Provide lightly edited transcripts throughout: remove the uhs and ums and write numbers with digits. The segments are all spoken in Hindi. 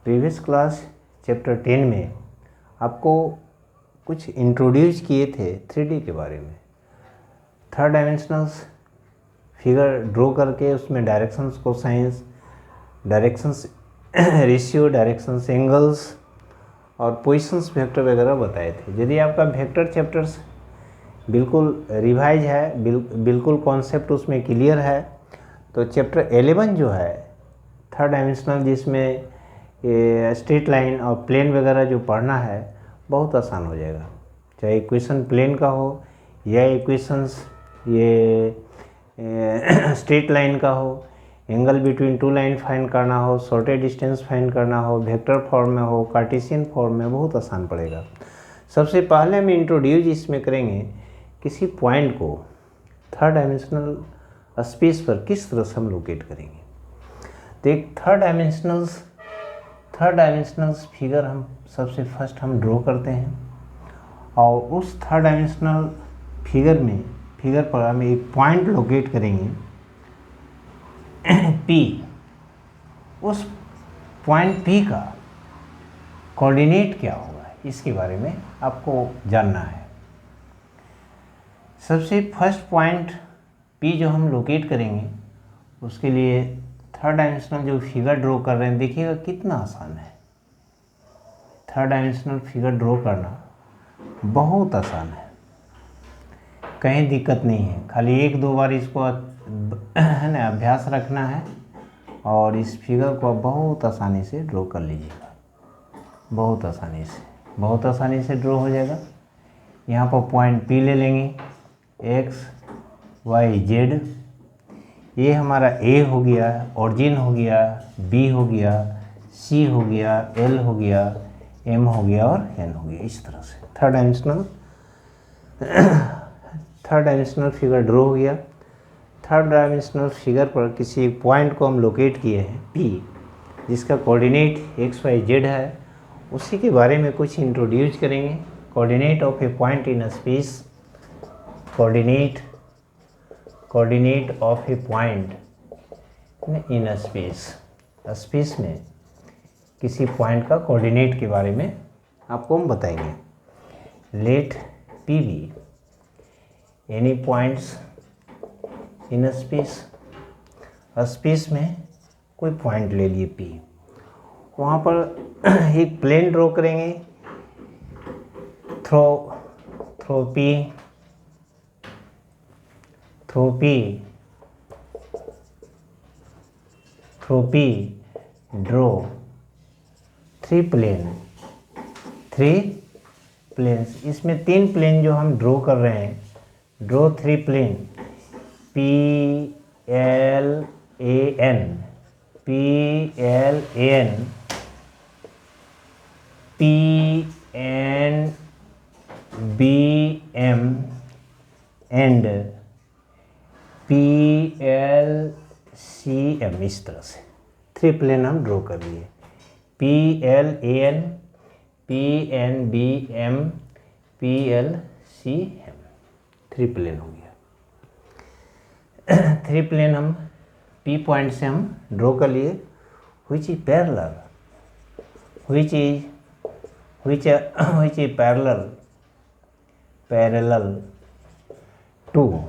प्रीवियस क्लास चैप्टर 10 में आपको कुछ इंट्रोड्यूस किए थे 3D के बारे में। थर्ड डायमेंशनल्स फिगर ड्रॉ करके उसमें directions cosines, directions ratio, directions angles और पोजीशंस वेक्टर वगैरह बताए थे। यदि आपका वेक्टर चैप्टर्स बिल्कुल रिवाइज है, बिल्कुल कॉन्सेप्ट उसमें क्लियर है, तो चैप्टर 11 जो है थर्ड डायमेंशनल, जिसमें स्ट्रेट लाइन और प्लेन वगैरह जो पढ़ना है बहुत आसान हो जाएगा। चाहे इक्वेशन प्लेन का हो या इक्वेशंस ये स्ट्रेट लाइन का हो, angle between to line find करना हो, शॉर्टेज डिस्टेंस फाइंड करना हो, वेक्टर फॉर्म में हो, कार्टेशियन फॉर्म में, बहुत आसान पड़ेगा। सबसे पहले हम इंट्रोड्यूस इसमें करेंगे किसी पॉइंट को थर्ड डायमेंशनल स्पेस पर किस तरह से हम लोकेट करेंगे। तो एक थर्ड डायमेंशनल फिगर हम सबसे फर्स्ट हम ड्रॉ करते हैं और उस थर्ड डायमेंशनल फिगर पर हम एक पॉइंट लोकेट करेंगे P। उस पॉइंट P का कोऑर्डिनेट क्या होगा इसके बारे में आपको जानना है। सबसे फर्स्ट पॉइंट P जो हम लोकेट करेंगे उसके लिए थर्ड डायमेंशनल जो फिगर ड्रॉ कर रहे हैं, देखिएगा कितना आसान है। थर्ड डायमेंशनल फिगर ड्रॉ करना बहुत आसान है, कहीं दिक्कत नहीं है। खाली एक दो बार इसको है ना अभ्यास रखना है और इस फिगर को बहुत आसानी से ड्रॉ कर लीजिएगा। बहुत आसानी से ड्रॉ हो जाएगा। यहाँ पर पॉइंट P ले लेंगे, X Y Z। ये हमारा A हो गया, ओरिजिन हो गया, B हो गया, C हो गया, L हो गया, M हो गया और N हो गया। इस तरह से थर्ड डायमेंशनल फिगर ड्रॉ हो गया। थर्ड डायमेंशनल फिगर पर किसी एक पॉइंट को हम लोकेट किए हैं P, जिसका कोऑर्डिनेट x y z है। उसी के बारे में कुछ इंट्रोड्यूस करेंगे। Coordinate of A point in space, coordinate of A point in space में किसी पॉइंट का कोऑर्डिनेट के बारे में आपको हम बताएंगे। Let P be any points in space में कोई पॉइंट ले लिए P, वहाँ पर एक प्लेन ड्रॉ करेंगे। Through P draw three planes. इसमें तीन प्लेन जो हम ड्रॉ कर रहे हैं, draw three plane P L A N, P N B M and P L C M। इस तरह से थ्री प्लेन हम ड्रॉ कर लिए। P L A N, P N B M, P L C M, three plane हो गया। थ्री प्लेन हम P पॉइंट से हम ड्रॉ कर लिए, which is parallel to.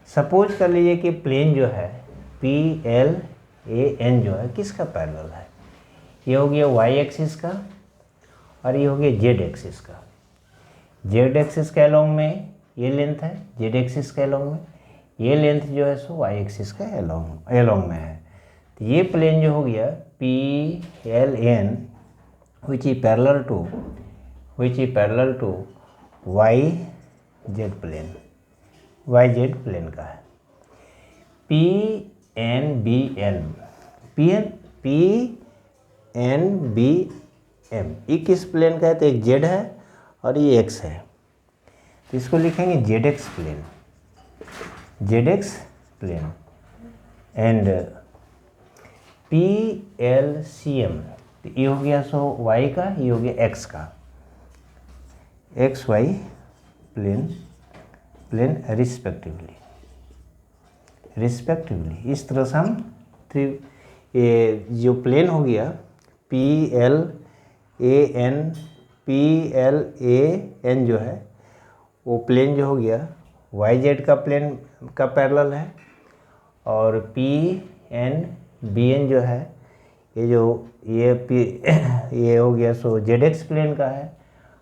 Suppose कर लीजिए कि प्लेन जो है P L A N जो है किसका पैरेलल है। ये हो गया y एक्सिस का और ये हो गया z एक्सिस का। z एक्सिस के अलोंग में ये लेंथ है, z एक्सिस के अलोंग में ये लेंथ जो है सो y एक्सिस का अलोंग में है। तो ये प्लेन जो हो गया P L N which is parallel to YZ plane का है। P N B M ये किस प्लेन का है, तो एक Z है और ये X है, तो इसको लिखेंगे ZX प्लेन एंड PLCM। तो ये हो गया सो Y का, ये हो गया X का, XY प्लेन रिस्पेक्टिवली। इस तरह से हम ये जो प्लेन हो गया PLAN जो है वो प्लेन जो हो गया YZ का प्लेन का पैरेलल है, और PNBN जो है ये हो गया सो ZX प्लेन का है,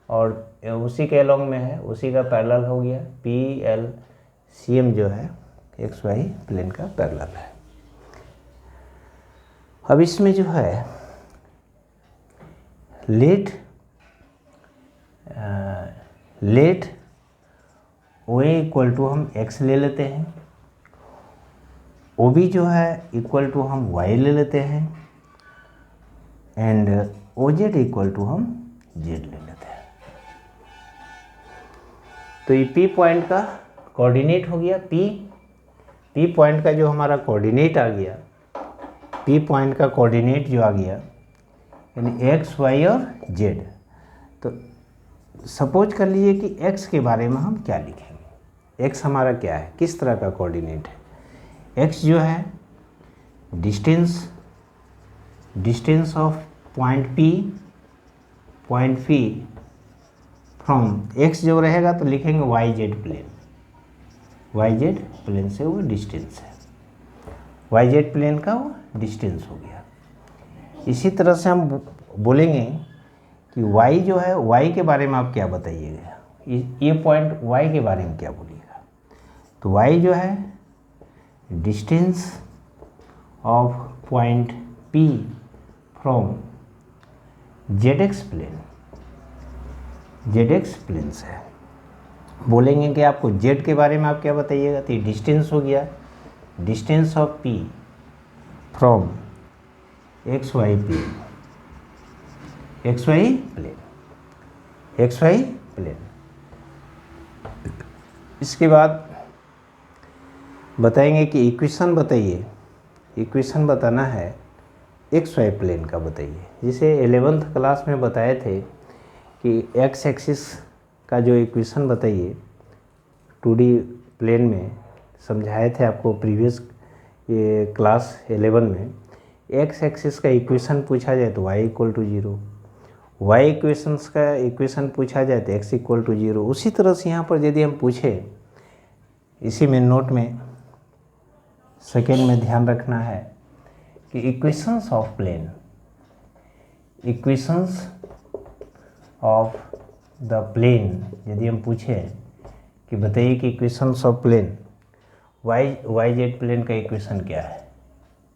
और उसी के अलोंग में है, उसी का पैरेलल हो गया PLCM जो है XY प्लेन का पैरेलल है। अब इसमें जो है लेट OA इक्वल टू हम x ले लेते हैं, OB जो है इक्वल टू हम y ले लेते हैं, एंड OZ इक्वल टू हम z ले लेते हैं। तो ये P पॉइंट का कोऑर्डिनेट हो गया। P पॉइंट का जो हमारा कोऑर्डिनेट आ गया, P पॉइंट का कोऑर्डिनेट जो आ गया यानी x, y और z। तो सपोज कर लीजिए कि x के बारे में हम क्या लिखेंगे। x हमारा क्या है, किस तरह का कोऑर्डिनेट है। x जो है distance of point P from x जो रहेगा तो लिखेंगे YZ प्लेन से वो डिस्टेंस है, YZ प्लेन का वो डिस्टेंस हो गया। इसी तरह से हम बोलेंगे कि y जो है, y के बारे में आप क्या बताइएगा, ये पॉइंट y के बारे में क्या बोलिएगा। तो y जो है distance of point P from ZX plane से। बोलेंगे कि आपको z के बारे में आप क्या बताइएगा, तो ये डिस्टेंस हो गया, distance of P from XY plane. इसके बाद बताएंगे कि इक्वेशन बताइए, इक्वेशन बताना है XY प्लेन का बताइए। जिसे 11th क्लास में बताए थे कि x एक्सिस का जो इक्वेशन बताइए 2D प्लेन में समझाए थे आपको प्रीवियस ये क्लास 11 में। x एक्सिस का इक्वेशन पूछा जाए तो y equal to 0, y equations का इक्वेशन पूछा जाए तो x इक्वल टू 0। उसी तरह से यहाँ पर यदि हम पूछे, इसी में नोट में सेकेंड में ध्यान रखना है कि इक्वेशंस ऑफ द प्लेन यदि हम पूछे कि बताइए कि equations of plane YZ plane का इक्वेशन क्या है।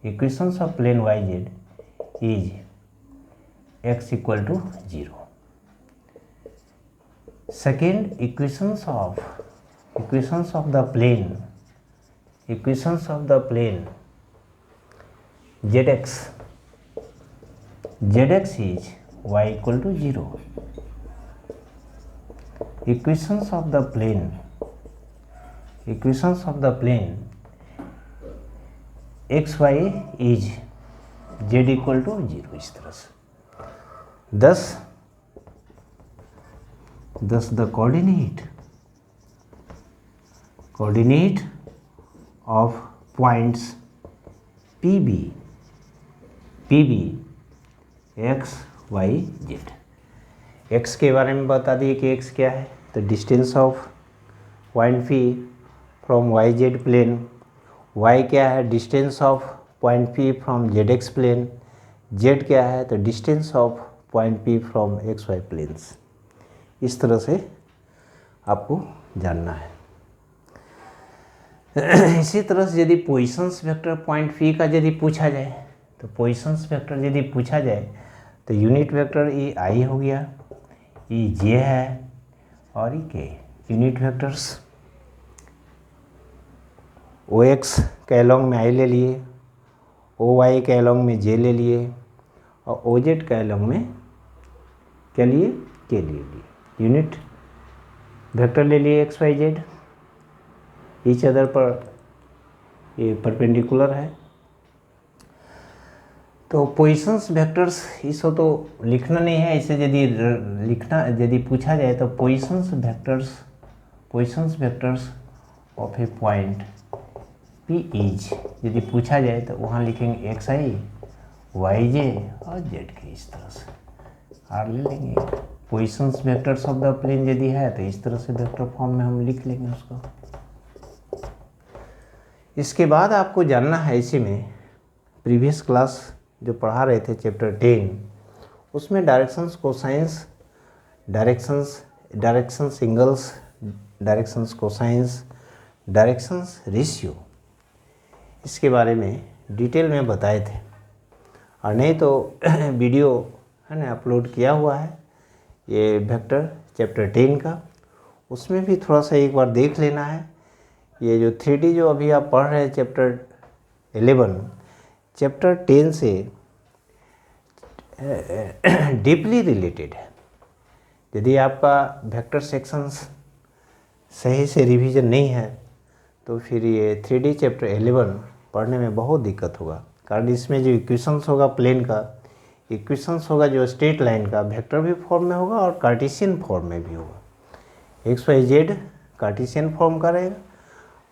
Equations of plane YZ is x equal to 0। Second, equations of the plane ZX is y equal to 0. Equations of the plane XY is z equal to 0। इस तरह से thus the coordinate of points PB x y z। x के बारे में बता दिए कि x क्या है, तो distance of point P from YZ plane. y क्या है, distance of point P from ZX plane. z क्या है, तो distance of point P from XY planes. इस तरह से आपको जानना है। इसी तरह से यदि पोजीशंस वेक्टर पॉइंट P का यदि पूछा जाए, तो पोजीशंस वेक्टर यदि पूछा जाए तो यूनिट वेक्टर ये I हो गया, ये J है और ये K। यूनिट वेक्टर्स OX के अलोंग में I ले लिए, OY के अलोंग में J ले लिए और OZ के अलोंग में क्या लिए, K ले लिए। यूनिट वेक्टर ले लिए x y z, each other पर ये परपेंडिकुलर है। तो पोजीशंस वेक्टर्स इसको तो लिखना नहीं है, इसे यदि पूछा जाए तो positions vectors of A point P is, यदि पूछा जाए तो वहाँ लिखेंगे xi, वाई जे और जेड के, इस तरह से आर ले लेंगे। Positions vectors of the plane यदि है तो इस तरह से वेक्टर फॉर्म में हम लिख लेंगे उसको। इसके बाद आपको जानना है इसी में, प्रीवियस क्लास जो पढ़ा रहे थे चैप्टर 10, उसमें directions cosines, directions angles, directions cosines, directions ratio, इसके बारे में डिटेल में बताए थे। और नहीं तो वीडियो है ना अपलोड किया हुआ है ये वेक्टर चैप्टर 10 का, उसमें भी थोड़ा सा एक बार देख लेना है। ये जो 3D जो अभी आप पढ़ रहे हैं चैप्टर 11, चैप्टर 10 से डीपली रिलेटेड है। यदि आपका वेक्टर सेक्शंस सही से रिवीजन नहीं है तो फिर ये 3D चैप्टर 11 पढ़ने में बहुत दिक्कत होगा, कारण इसमें जो इक्वेशंस होगा प्लेन का, इक्वेशंस होगा जो स्ट्रेट लाइन का, वेक्टर भी फॉर्म में होगा और कार्टेशियन फॉर्म में भी होगा। X y z Cartesian form का रहेगा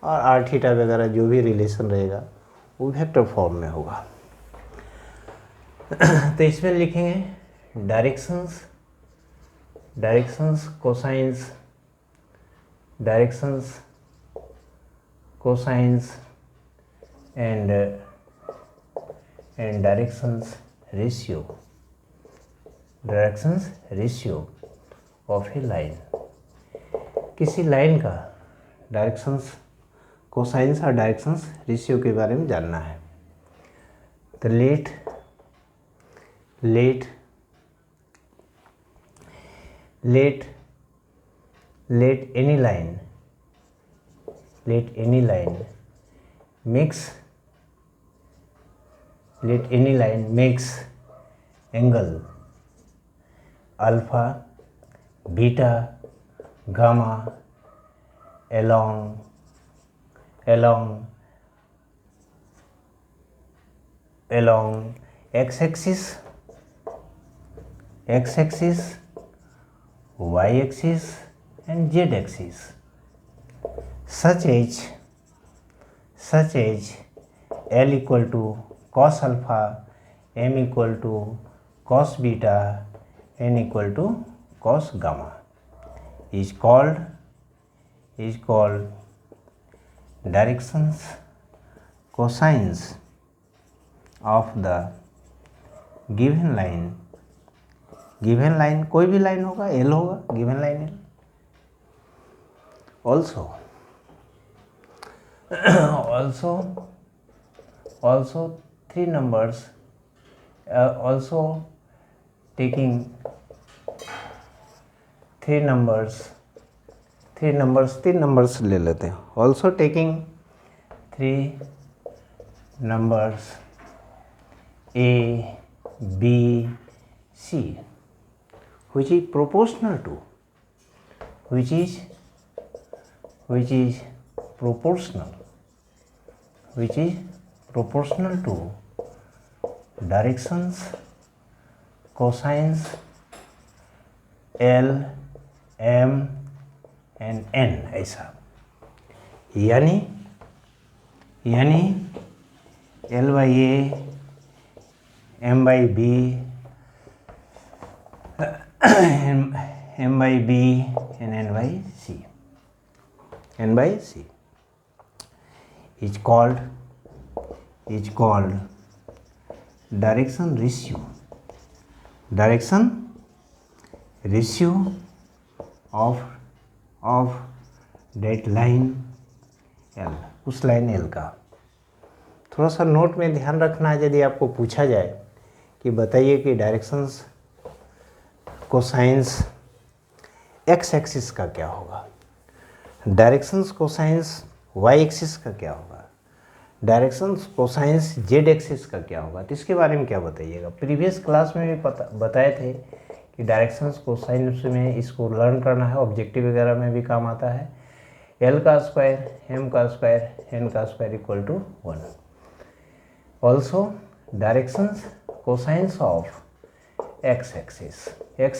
और आर थीटा वगैरह जो भी रिलेशन रहेगा वो वेक्टर फॉर्म में होगा। तो इसमें लिखेंगे directions cosines, directions cosines and directions ratio of A line. किसी लाइन का डायरेक्शंस कोसाइंस और डायरेक्शंस रेशियो के बारे में जानना है। तो late any line makes angle alpha, beta, gamma along x-axis, y-axis and z-axis, such as L equal to cos alpha, M equal to cos beta, N equal to cos gamma, is called directions cosines of the given line कोई भी लाइन होगा, L होगा, given line L। also 3 numbers, also taking 3 numbers ले लेते हैं। also taking 3 numbers A, B, C, which is proportional to directions cosines L, M and N, ऐसा यानी L by A, M by B, M by B and N by C is called direction ratio of that line L, उस लाइन L का। थोड़ा सा नोट में ध्यान रखना है, यदि आपको पूछा जाए कि बताइए कि डायरेक्शंस कोसाइंस एक्स एक्सिस का क्या होगा, डायरेक्शंस कोसाइंस वाई एक्सिस का क्या होगा, डायरेक्शंस कोसाइंस जेड एक्सिस का क्या होगा, तो इसके बारे में क्या बताइएगा। प्रीवियस क्लास में भी बताए थे कि डायरेक्शंस कोसाइंस में इसको लर्न करना है, ऑब्जेक्टिव वगैरह में भी काम आता है। L का स्क्वायर, M का स्क्वायर, N का square equal to 1। Also directions cosines of x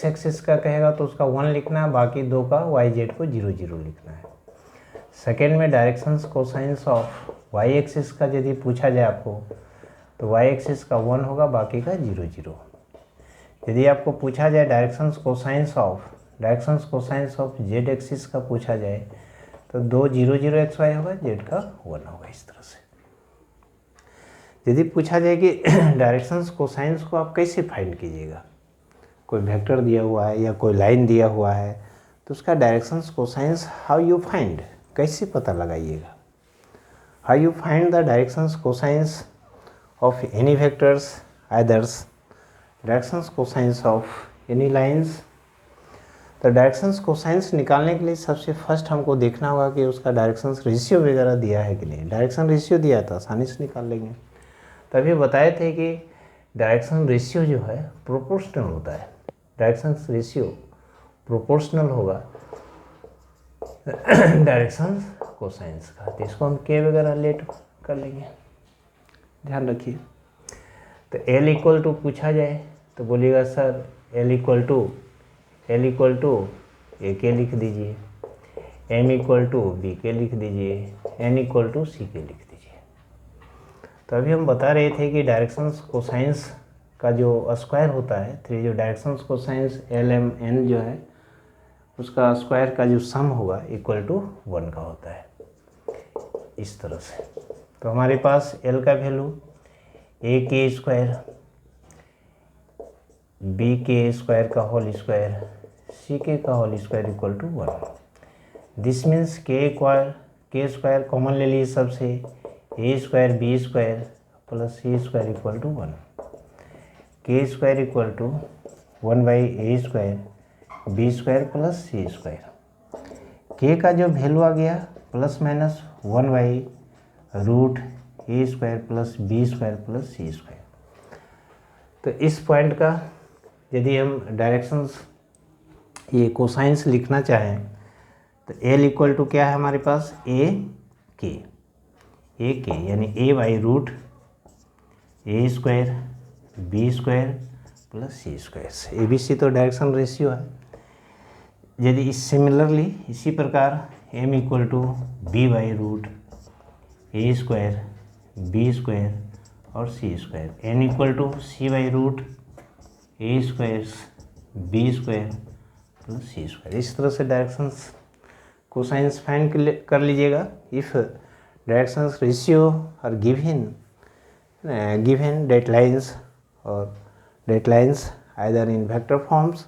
axis का कहेगा तो उसका 1 लिखना है, बाकी 2 का वाई जेड को 0 0 लिखना है। सेकेंड में directions cosines of y axis का यदि पूछा जाए आपको तो वाई एक्सिस का 1 होगा, बाकी का 0 0। यदि आपको पूछा जाए directions cosines of Z axis का पूछा जाए तो 2 0 0 एक्स वाई होगा, जेड का 1 होगा, इस तरह से। यदि पूछा जाए कि डायरेक्शंस कोसाइंस को आप कैसे फाइंड कीजिएगा, कोई वेक्टर दिया हुआ है या कोई लाइन दिया हुआ है तो उसका directions cosines how you find, कैसे पता लगाइएगा। How you find the directions cosines of any vectors either's directions cosines of any lines. तो डायरेक्शंस कोसाइंस निकालने के लिए सबसे फर्स्ट हमको देखना होगा कि उसका डायरेक्शंस रेशियो वगैरह दिया है कि नहीं। डायरेक्शन रेशियो दिया था, आसानी से निकाल लेंगे। तभी बताए थे कि डायरेक्शन रेशियो जो है प्रोपोर्शनल होता है, डायरेक्शन रेशियो प्रोपोर्शनल होगा डायरेक्शन कोसाइंस का। तो इसको हम के वगैरह लेट कर लेंगे, ध्यान रखिए। तो एल इक्वल टू पूछा जाए तो बोलिएगा सर एल इक्वल टू ए के लिख दीजिए, एम इक्वल टू बी के लिख दीजिए, एन इक्वल टू सी के लिख दीजिए। तो अभी हम बता रहे थे कि डायरेक्शंस कोसाइंस का जो स्क्वायर होता है, जो directions cosines l m n जो है उसका स्क्वायर का जो सम होगा इक्वल टू 1 का होता है, इस तरह से। तो हमारे पास एल का value A K square, B K square का होल स्क्वायर, सी के का whole square equal to 1। This means K square common ले लीजिए सबसे, A square B square plus C square equal to 1। K square equal to 1 by A square B square plus C square. K का जो वैल्यू आ गया plus minus 1 by root A square plus B square plus C square. तो इस पॉइंट का यदि हम डायरेक्शंस ये कोसाइंस लिखना चाहें तो एल इक्वल टू क्या है हमारे पास, ए के यानी A by root A square B square plus C square. A B C तो डायरेक्शन रेशियो है। यदि सिमिलरली इसी प्रकार M equal to B by root A square B square और C square, N equal to C by root A square B square plus C square. इस तरह से डायरेक्शंस कोसाइंस फाइंड कर लीजिएगा। इफ़ डायरेक्शंस रेशियो और गिवन डेटलाइंस और the lines either in vector forms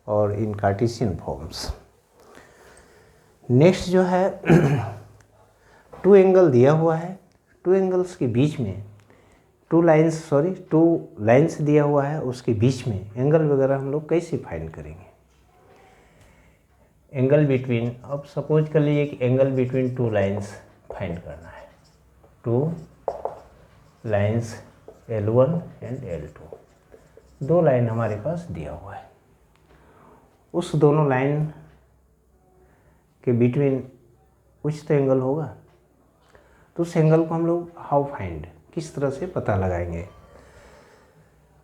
और इन कार्टेशियन फॉर्म्स। नेक्स्ट जो है टू एंगल दिया हुआ है, टू एंगल्स के बीच में टू लाइंस दिया हुआ है, उसके बीच में एंगल वगैरह हम लोग कैसे फाइंड करेंगे। एंगल बिटवीन, अब सपोज कर लीजिए कि angle between two lines find करना है। Two lines L1 and L2, दो लाइन हमारे पास दिया हुआ है। उस दोनों लाइन के बिटवीन कुछ तो एंगल होगा, तो उस एंगल को हम लोग हाउ फाइंड, किस तरह से पता लगाएंगे।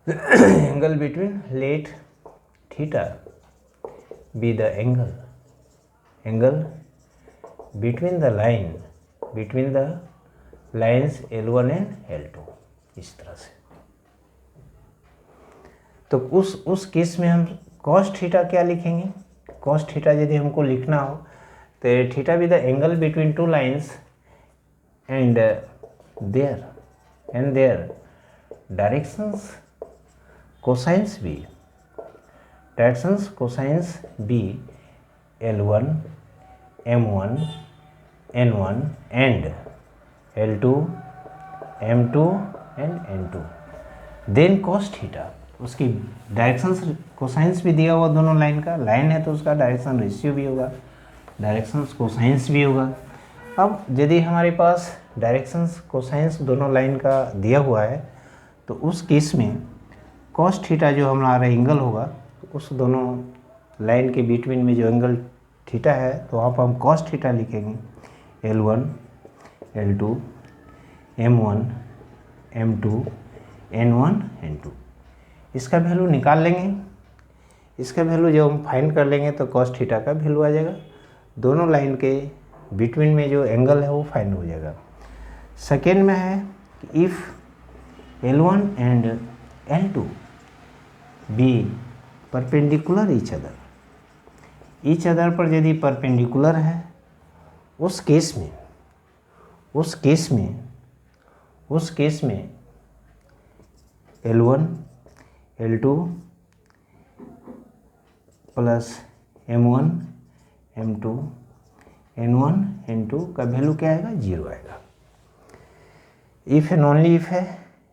Angle between, let theta be the angle between the lines L1 and L2, इस तरह से। तो उस केस में हम cos थीटा क्या लिखेंगे। cos थीटा यदि हमको लिखना हो तो theta be the angle between two lines and their directions cosines be L1 M1 N1 and L2 M2 and N2। Then cos theta, उसकी डायरेक्शंस कोसाइंस भी दिया हुआ दोनों लाइन का, लाइन है तो उसका डायरेक्शन रेशियो भी होगा, डायरेक्शंस कोसाइंस भी होगा। अब यदि हमारे पास डायरेक्शंस कोसाइंस दोनों लाइन का दिया हुआ है तो उस केस में cos थीटा जो हमारा एंगल होगा, तो उस दोनों लाइन के बिटवीन में जो एंगल थीटा है तो वहाँ पर हम cos थीटा लिखेंगे। L1 L2 M1 M2 N1 N2, इसका वैल्यू निकाल लेंगे। इसका वैल्यू जब हम फाइंड कर लेंगे तो cos थीटा का वैल्यू आ जाएगा, दोनों लाइन के बिटवीन में जो एंगल है वो फाइंड हो जाएगा। सेकेंड में है कि if L1 and L2 be perpendicular each other, each other पर यदि परपेंडिकुलर है, उस केस में L1 L2 plus M1 M2 N1 N2 का वैल्यू क्या आएगा, 0 आएगा। इफ़ एंड ओनली इफ है,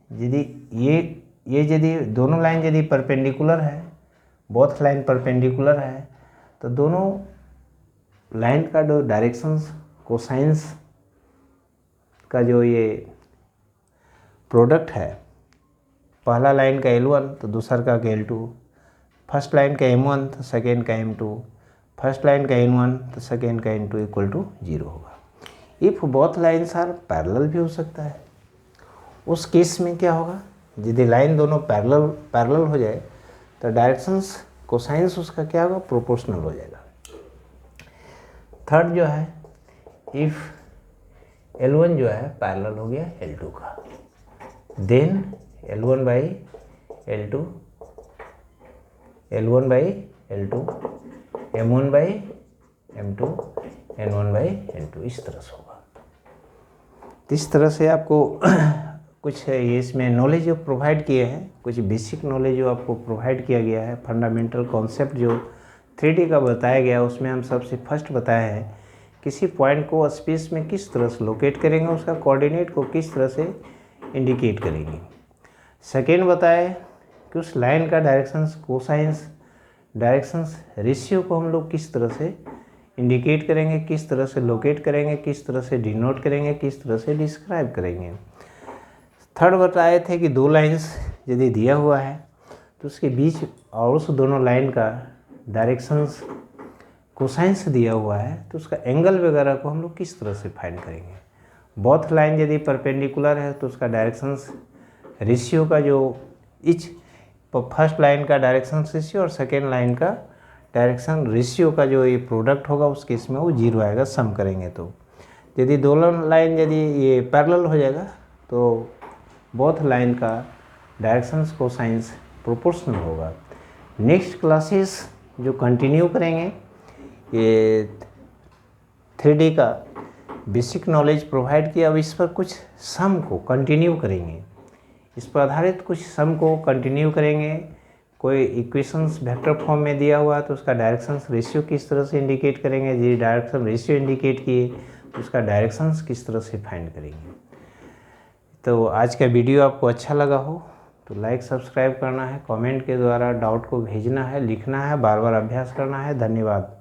यदि ये यदि दोनों लाइन यदि परपेंडिकुलर है, बोथ लाइन परपेंडिकुलर है, तो दोनों लाइन का जो डायरेक्शंस कोसाइंस का जो ये प्रोडक्ट है, पहला लाइन का L1 तो दूसर का L2, फर्स्ट लाइन का M1 तो सेकेंड का M2, फर्स्ट लाइन का N1 तो सेकेंड का N2 इक्वल टू 0 होगा। If both lines are parallel भी हो सकता है, उस केस में क्या होगा, यदि लाइन दोनों पैरेलल हो जाए तो डायरेक्शंस कोसाइंस उसका क्या होगा, प्रोपोर्शनल हो जाएगा। थर्ड जो है, इफ़ L1 जो है पैरेलल हो गया L2 का, then L1 by L2 M1 by M2 N1 by N2 इस तरह से होगा। इस तरह से आपको कुछ ये इसमें नॉलेज जो प्रोवाइड किए हैं, कुछ बेसिक नॉलेज जो आपको प्रोवाइड किया गया है, फंडामेंटल कॉन्सेप्ट जो 3D का बताया गया, उसमें हम सबसे फर्स्ट बताया है किसी पॉइंट को स्पेस में किस तरह से लोकेट करेंगे, उसका कोऑर्डिनेट को किस तरह से इंडिकेट करेंगे। सेकेंड बताया कि उस लाइन का डायरेक्शंस कोसाइंस डायरेक्शंस रेशियो को हम लोग किस तरह से इंडिकेट करेंगे, किस तरह से लोकेट करेंगे, किस तरह से डिनोट करेंगे, किस तरह से डिस्क्राइब करेंगे। थर्ड बताए थे कि दो लाइंस यदि दिया हुआ है तो उसके बीच और उस दोनों लाइन का डायरेक्शंस कोसाइंस दिया हुआ है तो उसका एंगल वगैरह को हम लोग किस तरह से फाइंड करेंगे। बोथ लाइन यदि परपेंडिकुलर है तो उसका डायरेक्शंस रेशियो का जो इच फर्स्ट लाइन का डायरेक्शन रेशियो और सेकेंड लाइन का डायरेक्शन रेशियो का जो ये प्रोडक्ट होगा, उस केस में वो 0 आएगा सम करेंगे तो। यदि दोनों लाइन यदि ये पैरेलल हो जाएगा तो बोथ लाइन का डायरेक्शंस कोसाइंस प्रोपोर्शनल होगा। नेक्स्ट क्लासेस जो कंटिन्यू करेंगे, ये 3D का बेसिक नॉलेज प्रोवाइड किया, अब इस पर कुछ सम को कंटिन्यू करेंगे, इस पर आधारित कुछ सम को कंटिन्यू करेंगे। कोई इक्वेशंस वेक्टर फॉर्म में दिया हुआ है तो उसका डायरेक्शंस रेशियो किस तरह से इंडिकेट करेंगे, यदि डायरेक्शन रेशियो इंडिकेट किए तो उसका डायरेक्शंस किस तरह से फाइंड करेंगे। तो आज का वीडियो आपको अच्छा लगा हो तो लाइक सब्सक्राइब करना है, कमेंट के द्वारा डाउट को भेजना है, लिखना है, बार बार अभ्यास करना है। धन्यवाद।